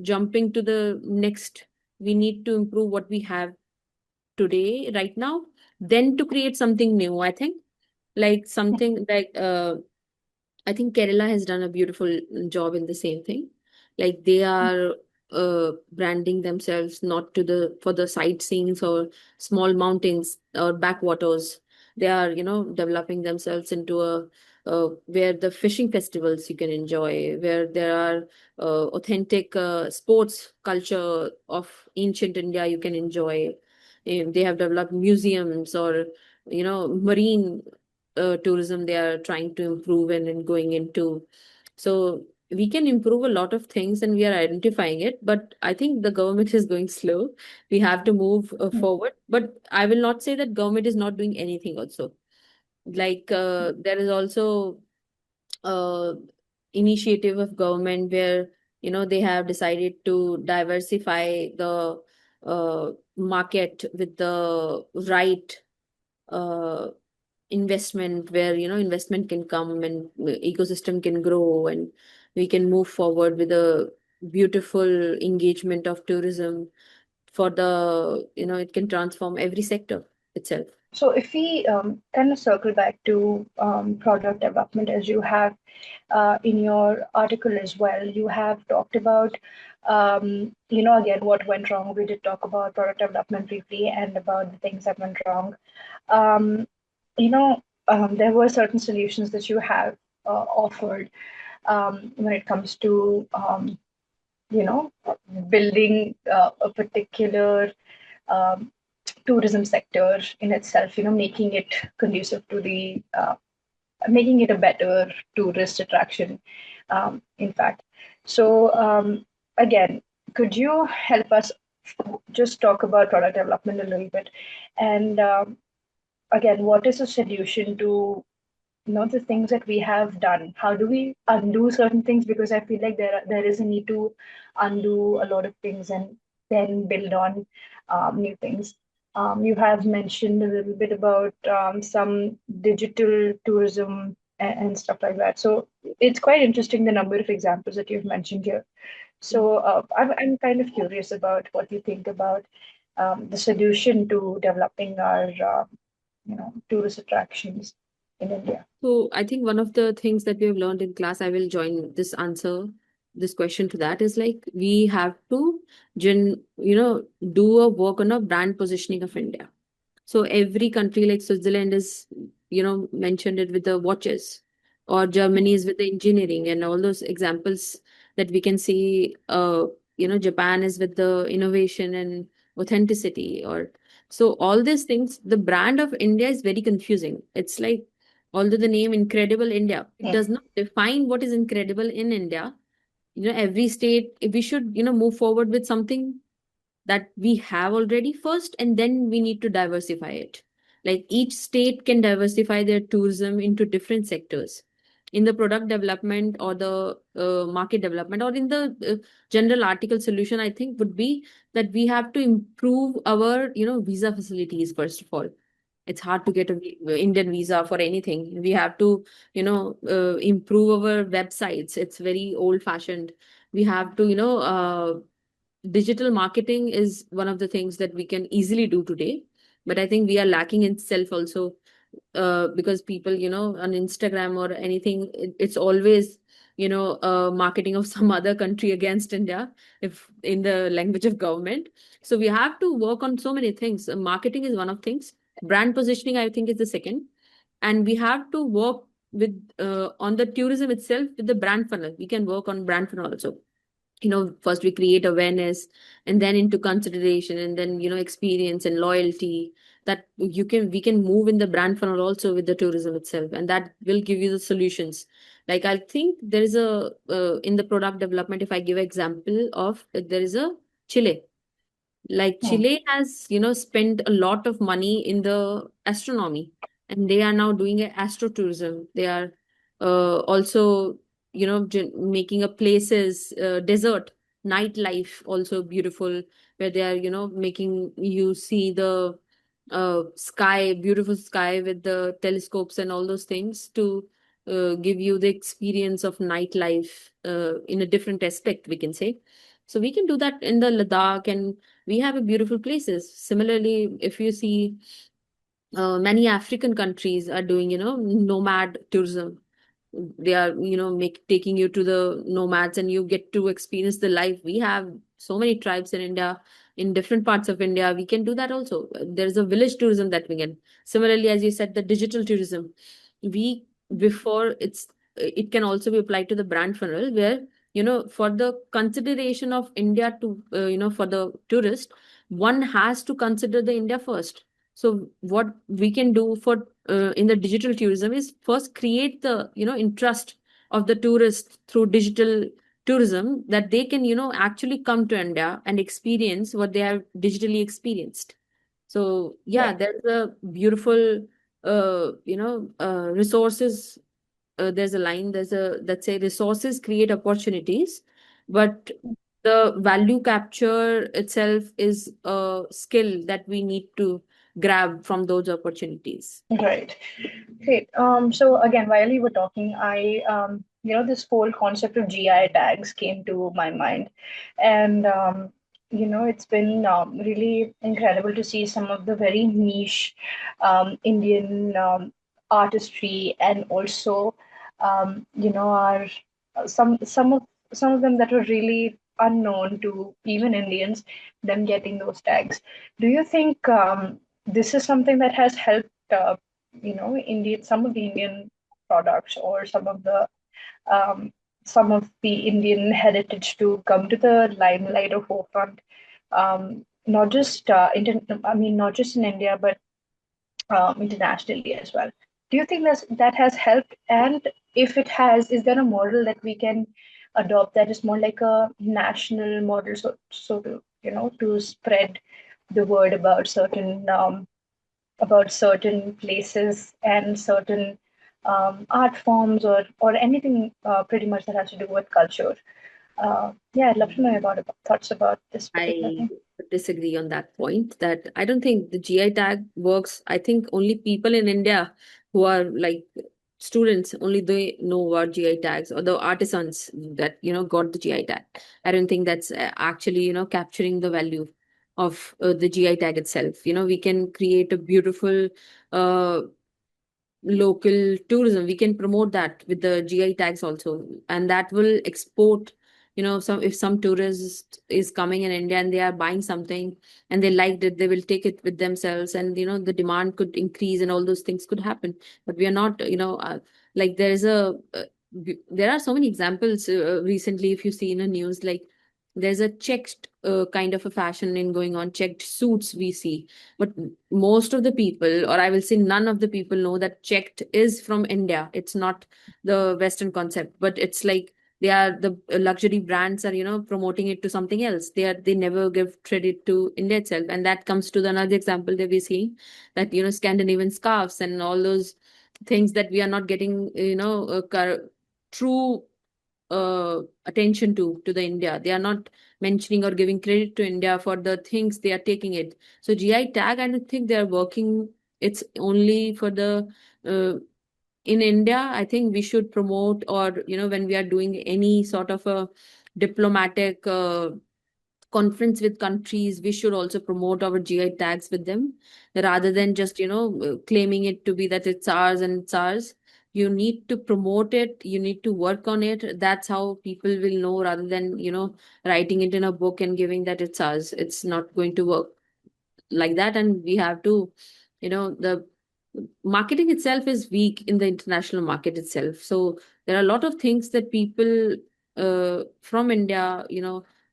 jumping to the next, we need to improve what we have today right now, then to create something new. I think like something like I think Kerala has done a beautiful job in the same thing. Like they are branding themselves not to the for the sightseeing or small mountains or backwaters. They are, developing themselves into a where the fishing festivals you can enjoy, where there are authentic sports culture of ancient India you can enjoy. They have developed museums or marine tourism they are trying to improve and going into. So we can improve a lot of things and we are identifying it, but I think the government is going slow. We have to move forward, but I will not say that government is not doing anything also. Like there is also uh, initiative of government where they have decided to diversify the market with the right uh, investment, where investment can come and ecosystem can grow and we can move forward with a beautiful engagement of tourism for the it can transform every sector itself. So if we kind of circle back to product development, as you have in your article as well, you have talked about, again, what went wrong. We did talk about product development briefly and about the things that went wrong. Um, there were certain solutions that you have offered when it comes to, building a particular um, tourism sector in itself, making it conducive to making it a better tourist attraction, in fact. So, again, could you help us just talk about product development a little bit? And again, what is the solution to the things that we have done? How do we undo certain things? Because I feel like there is a need to undo a lot of things and then build on new things. You have mentioned a little bit about some digital tourism and stuff like that. So it's quite interesting the number of examples that you've mentioned here. So I'm kind of curious about what you think about the solution to developing our tourist attractions in India. So I think one of the things that we have learned in class, I will join this question to that, is like we have to do a work on a brand positioning of India. So every country like Switzerland is, mentioned it with the watches, or Germany is with the engineering, and all those examples that we can see. Japan is with the innovation and authenticity, or so all these things. The brand of India is very confusing. It's like, although the name Incredible India, it does not define what is incredible in India. Every state, if we should, move forward with something that we have already first, and then we need to diversify it. Like each state can diversify their tourism into different sectors in the product development, or the market development, or in the general article solution. I think would be that we have to improve our visa facilities. First of all, it's hard to get a Indian visa for anything. We have to improve our websites. It's very old fashioned. We have to digital marketing is one of the things that we can easily do today, but I think we are lacking in self also, because people, on Instagram or anything, it's always marketing of some other country against India, if in the language of government. So we have to work on so many things. Marketing is one of things. Brand positioning, I think, is the second. And we have to work with on the tourism itself with the brand funnel. We can work on brand funnel also. First we create awareness, and then into consideration, and then experience and loyalty, that we can move in the brand funnel also with the tourism itself, and that will give you the solutions. Like I think there is a in the product development, if I give example of, there is a Chile. Like Chile has spent a lot of money in the astronomy, and they are now doing a astrotourism. They are also making a places, desert nightlife also beautiful, where they are making you see the sky, beautiful sky, with the telescopes and all those things, to give you the experience of nightlife in a different aspect, we can say. So we can do that in the Ladakh, and we have a beautiful places. Similarly, if you see, many African countries are doing nomad tourism. They are taking you to the nomads, and you get to experience the life. We have so many tribes in India, in different parts of India. We can do that also. There's a village tourism that we can. Similarly, as you said, the digital tourism, we before it can also be applied to the brand funnel, where for the consideration of India to for the tourist, one has to consider the India first. So what we can do for in the digital tourism is first create the interest of the tourist through digital tourism, that they can actually come to India and experience what they have digitally experienced. So yeah, there's a beautiful resources. There's a line, that say resources create opportunities, but the value capture itself is a skill that we need to grab from those opportunities. Right. Great. So again, while you were talking, this whole concept of GI tags came to my mind, and it's been really incredible to see some of the very niche Indian artistry, and also, our some of them that were really unknown to even Indians, them getting those tags. Do you think this is something that has helped? Indeed, some of the Indian products, or some of the Indian heritage, to come to the limelight or forefront, not just not just in India, but internationally as well. Do you think that has helped? And if it has, is there a model that we can adopt that is more like a national model, so to to spread the word about certain places and certain art forms, or anything pretty much that has to do with culture? Yeah, I'd love to know about thoughts about this particular thing. I disagree on that point, that I don't think the GI tag works. I think only people in India who are like students, only they know about GI tags, or the artisans that got the GI tag. I don't think that's actually capturing the value of the GI tag itself. We can create a beautiful local tourism. We can promote that with the GI tags also, and that will export if some tourist is coming in India and they are buying something and they liked it, they will take it with themselves, and the demand could increase and all those things could happen. But we are not, like there are so many examples recently. If you see in the news, like there's a checked kind of a fashion in going on, checked suits we see. But most of the people, or I will say none of the people, know that checked is from India. It's not the Western concept, but it's like the luxury brands are promoting it to something else. They never give credit to India itself. And that comes to the another example that we're seeing, that Scandinavian scarves and all those things that we are not getting true attention to the India. They are not mentioning or giving credit to India for the things they are taking it. So GI tag, I don't think they are working. It's only for the in India. I think we should promote, or when we are doing any sort of a diplomatic conference with countries, we should also promote our GI tags with them, rather than just claiming it to be that it's ours and it's ours. You need to promote it, you need to work on it. That's how people will know, rather than writing it in a book and giving that it's ours. It's not going to work like that. And we have to, the marketing itself is weak in the international market itself. So there are a lot of things that people from India,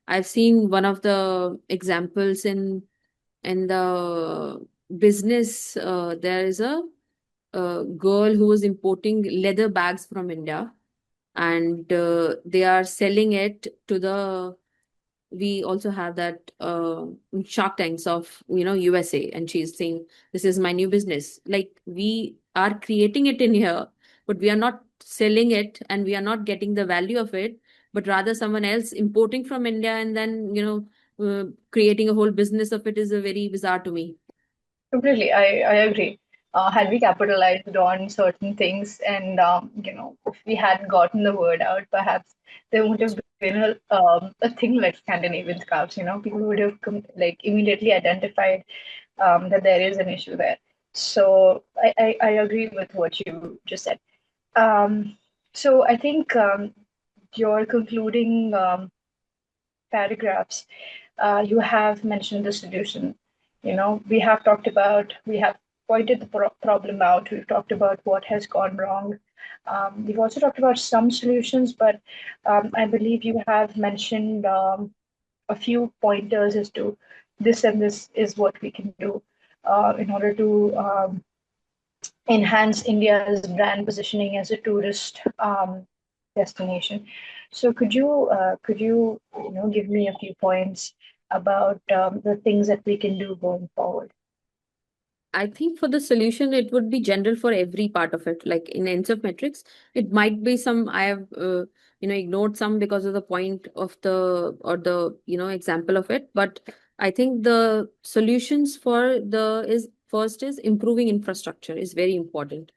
I've seen one of the examples in the business. There is a girl who was importing leather bags from India, and they are selling it to the. We also have that Shark Tanks of USA, and she's saying, "This is my new business." Like, we are creating it in here, but we are not selling it, and we are not getting the value of it, but rather someone else importing from India and then creating a whole business of it is a very bizarre to me. Completely, I agree. Had we capitalized on certain things, and if we had gotten the word out, perhaps there would have been a thing like Scandinavian scarves. People would have like immediately identified that there is an issue there. So I agree with what you just said. So I think your concluding paragraphs, you have mentioned the solution. We have we have pointed the problem out. We've talked about what has gone wrong. We've also talked about some solutions, but I believe you have mentioned a few pointers as to this and this is what we can do in order to enhance India's brand positioning as a tourist destination. So could you give me a few points about the things that we can do going forward? I think for the solution, it would be general for every part of it. Like in Ansoff metrics, it might be some I have ignored some because of the point of the or the example of it. But I think the solutions for the is first is improving infrastructure is very important.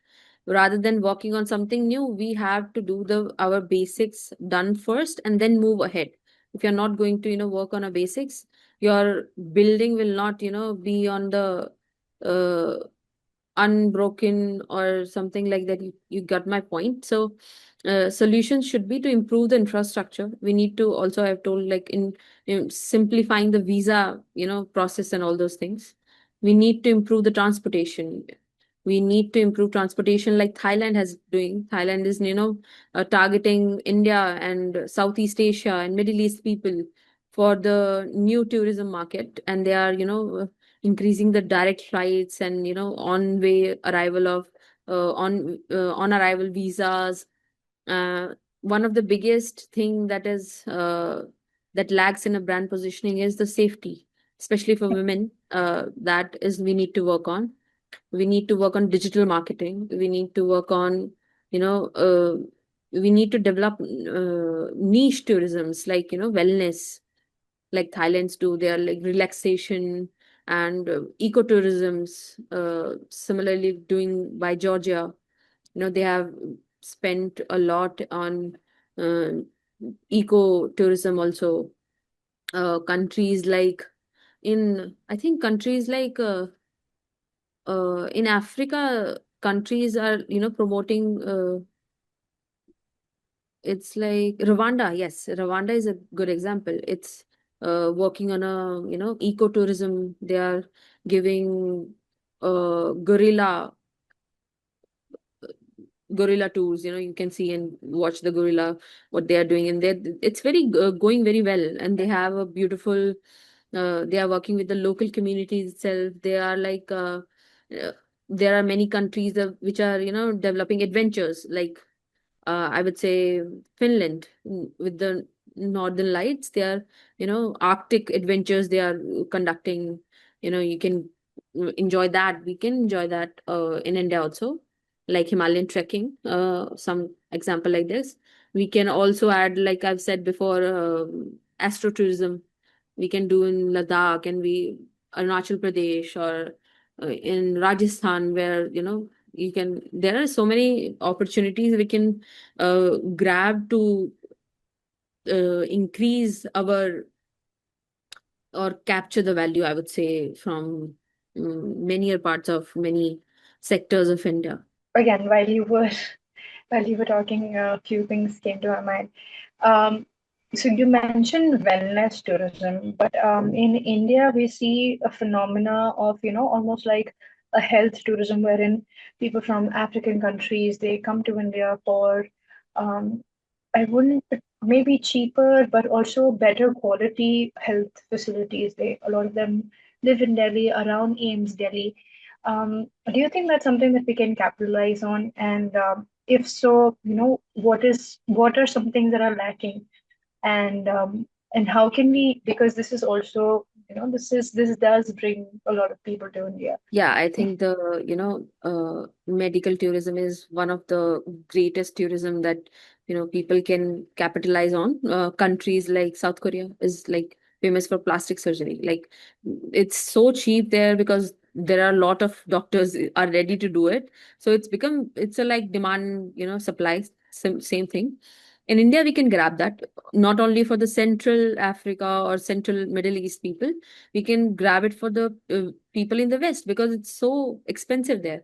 Rather than working on something new, we have to do the our basics done first and then move ahead. If you're not going to work on a basics, your building will not be on the uh, unbroken or something like that. You got my point. So solutions should be to improve the infrastructure. We need to also, I've told, like in simplifying the visa process and all those things. We need to improve the transportation. We need to improve transportation like Thailand has doing. Thailand is targeting India and Southeast Asia and Middle East people for the new tourism market, and they are increasing the direct flights and on way arrival of on arrival visas. One of the biggest thing that is that lacks in a brand positioning is the safety, especially for women. That is we need to work on. We need to work on digital marketing. We need to work on you know uh, we need to develop niche tourisms like wellness, like Thailand's do. They are like relaxation and ecotourisms. Similarly, doing by Georgia, they have spent a lot on uh, ecotourism also. Countries like I think countries like in Africa, countries are promoting it's like Rwanda. Yes, Rwanda is a good example. It's working on a ecotourism. They are giving gorilla tours. You can see and watch the gorilla what they are doing, and it's very going very well. And they have a beautiful. They are working with the local communities itself. They are like uh, there are many countries which are developing adventures like I would say Finland with the Northern Lights. They are, Arctic adventures they are conducting. You can enjoy that. We can enjoy that in India also, like Himalayan trekking. Some example like this. We can also add, like I've said before, astrotourism. We can do in Ladakh and Arunachal Pradesh or in Rajasthan, where you can there are so many opportunities we can grab to increase our or capture the value, I would say, from many parts of many sectors of India. Again, while you were talking, a few things came to my mind. Um, so you mentioned wellness tourism, but in India we see a phenomena of almost like a health tourism, wherein people from African countries they come to India for um, I wouldn't maybe cheaper, but also better quality health facilities. A lot of them live in Delhi, around AIMS Delhi. Do you think that's something that we can capitalize on? And if so, what are some things that are lacking? And how can we? Because this is also this does bring a lot of people to India. Yeah, I think the medical tourism is one of the greatest tourism that people can capitalize on. Countries like South Korea is like famous for plastic surgery. Like it's so cheap there because there are a lot of doctors are ready to do it. So it's a like demand supply, same thing. In India, we can grab that not only for the Central Africa or Central Middle East people, we can grab it for the people in the West because it's so expensive there.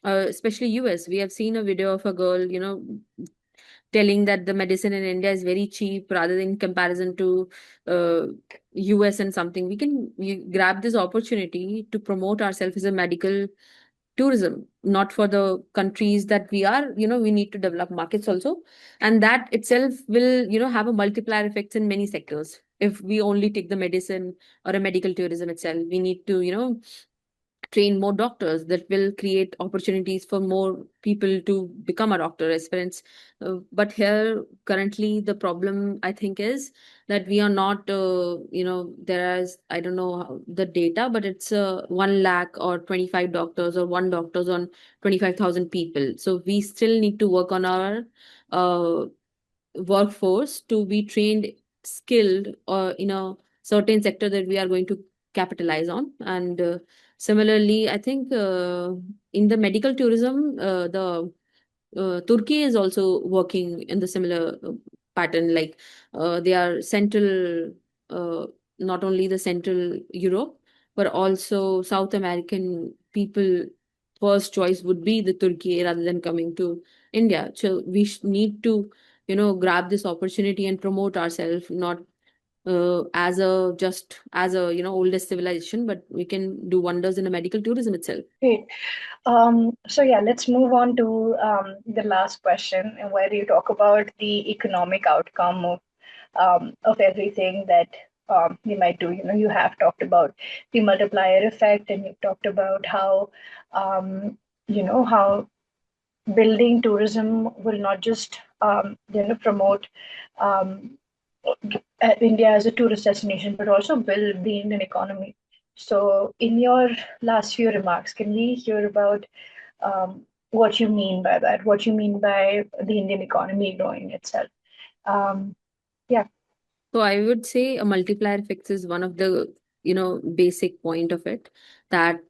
Especially US. We have seen a video of a girl, telling that the medicine in India is very cheap rather than in comparison to uh, US and something. We grab this opportunity to promote ourselves as a medical tourism, not for the countries that we are, we need to develop markets also. And that itself will, have a multiplier effects in many sectors. If we only take the medicine or a medical tourism itself, we need to, train more doctors. That will create opportunities for more people to become a doctor aspirants. But here currently the problem I think is that we are not there is, I don't know the data, but it's 1 lakh or 25 doctors or one doctors on 25,000 people. So we still need to work on our uh, workforce to be trained, skilled, or in a certain sector that we are going to capitalize on. And similarly, I think in the medical tourism, the Turkey is also working in the similar pattern. Like they are central, uh, not only the Central Europe, but also South American people. First choice would be the Turkey rather than coming to India. So we need to, grab this opportunity and promote ourselves, not as a just as a oldest civilization, but we can do wonders in a medical tourism itself. Great. So yeah, let's move on to the last question, where you talk about the economic outcome of everything that we might do. You have talked about the multiplier effect, and you've talked about how how building tourism will not just promote um, India as a tourist destination, but also build the Indian economy. So, in your last few remarks, can we hear about what you mean by that? What you mean by the Indian economy growing itself? Um, yeah. So I would say a multiplier effect is one of the basic point of it. That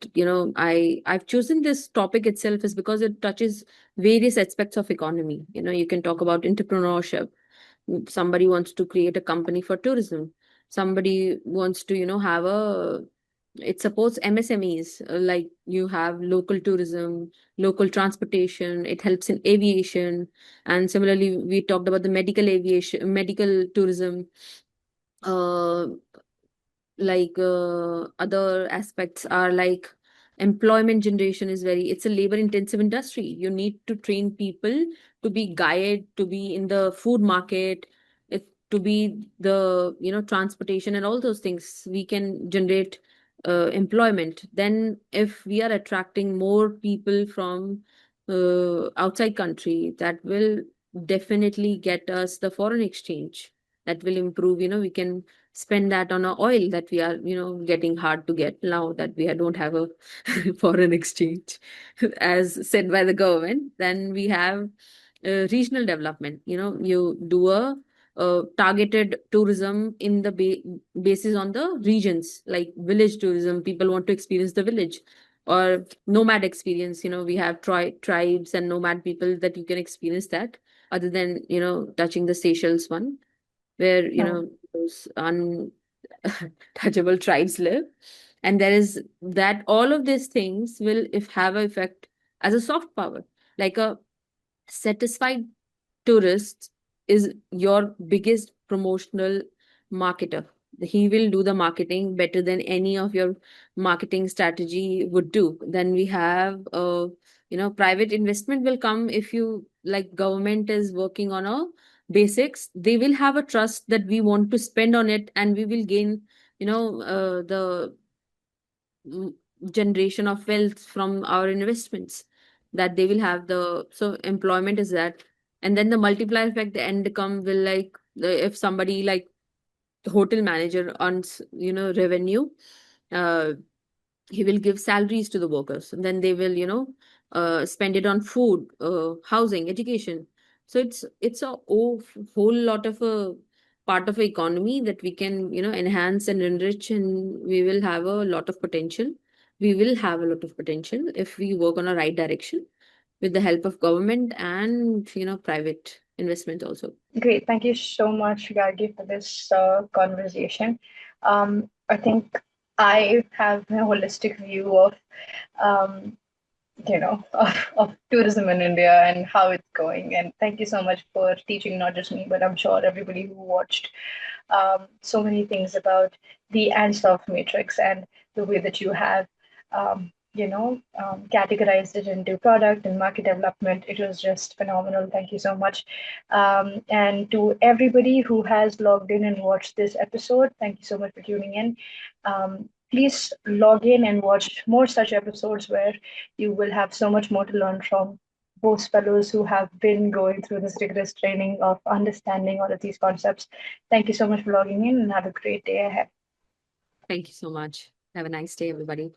I've chosen this topic itself is because it touches various aspects of economy. You can talk about entrepreneurship. Somebody wants to create a company for tourism. Somebody wants to have a it supports MSMEs, like you have local tourism, local transportation. It helps in aviation, and similarly, we talked about the medical aviation, medical tourism. Uh, other aspects are like employment generation is very, it's a labor intensive industry. You need to train people to be guided, to be in the food market, to be the transportation and all those things. We can generate employment. Then if we are attracting more people from outside country, that will definitely get us the foreign exchange. That will improve, we can spend that on a oil that we are getting hard to get now that we don't have a foreign exchange as said by the government. Then we have regional development. You do a targeted tourism in the basis on the regions, like village tourism. People want to experience the village, or nomad experience. We have tribes and nomad people that you can experience that, other than touching the Seychelles one, where those untouchable tribes live. And there is that all of these things will if have an effect as a soft power. Like a satisfied tourist is your biggest promotional marketer. He will do the marketing better than any of your marketing strategy would do. Then we have private investment will come. If you like, government is working on a basics, they will have a trust that we want to spend on it, and we will gain the mm, generation of wealth from our investments, that they will have the, so employment is that. And then the multiplier effect, the end come will like if somebody like hotel manager earns revenue, uh, he will give salaries to the workers, and then they will spend it on food, housing, education. So it's a whole lot of a part of the economy that we can enhance and enrich, and we will have a lot of potential. We will have a lot of potential if we work on a right direction with the help of government and private investment also. Great. Thank you so much, Gargi, for this conversation. I think I have a holistic view of, um, of tourism in India and how it's going. And thank you so much for teaching not just me, but I'm sure everybody who watched so many things about the Ansoff matrix and the way that you have, categorized it into product and market development. It was just phenomenal. Thank you so much. And to everybody who has logged in and watched this episode, thank you so much for tuning in. Please log in and watch more such episodes where you will have so much more to learn from Bose fellows who have been going through this rigorous training of understanding all of these concepts. Thank you so much for logging in and have a great day ahead. Thank you so much. Have a nice day, everybody.